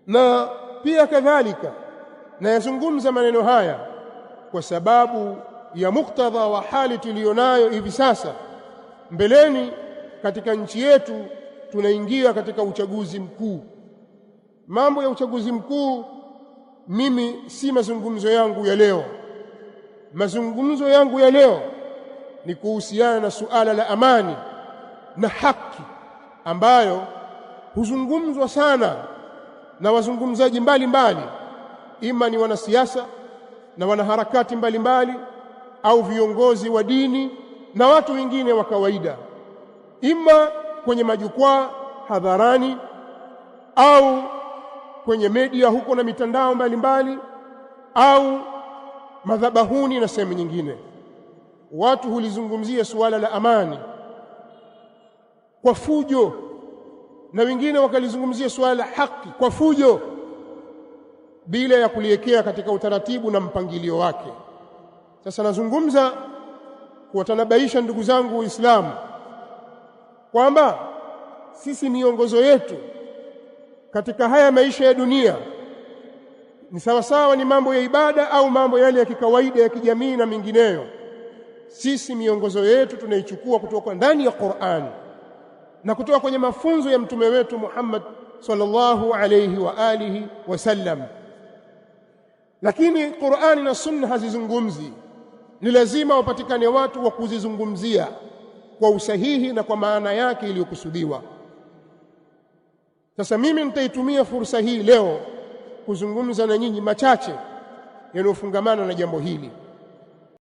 Na pia kadhalika nayazungumza maneno haya kwa sababu ya muktadha wa hali tuliyonayo hivi sasa. Mbeleni katika nchi yetu tunaingia katika uchaguzi mkuu. Mambo ya uchaguzi mkuu mimi si mazungumzo yangu ya leo. Mazungumzo yangu ya leo ni kuhusiana na suala la amani na haki ambayo huzungumzwa sana na wazungumzaji mbalimbali, ima ni wanasiasa na wanaharakati mbalimbali au viongozi wa dini na watu wengine wa kawaida, ima kwenye majukwaa hadharani au kwenye media huko na mitandao mbalimbali au madhabahuni na sehemu nyingine. Watu hulizungumzia suala la amani kwa fujo, na wengine wakalizungumzia suala la haki kwa fujo, bila ya kuliwekea katika utaratibu na mpangilio wake. Sasa nazungumza kuwatanabaisha ndugu zangu Waislamu kwamba sisi miongozo yetu katika haya maisha ya dunia ni sawasawa ni mambo ya ibada au mambo yale ya kikawaida ya kijamii na mengineyo. Sisi miongozo yetu tunaichukua kutoka ndani ya Qur'an na kutoka kwenye mafunzo ya mtume wetu Muhammad sallallahu alayhi wa alihi wasallam. Lakini Qur'ani na Sunna hazizungumzi. Ni lazima wapatikane watu wa kuzizungumzia kwa usahihi na kwa maana yake iliyokusudiwa. Sasa mimi nitaitumia fursa hii leo kuzungumza na nyinyi machache yanayofungamana na jambo hili.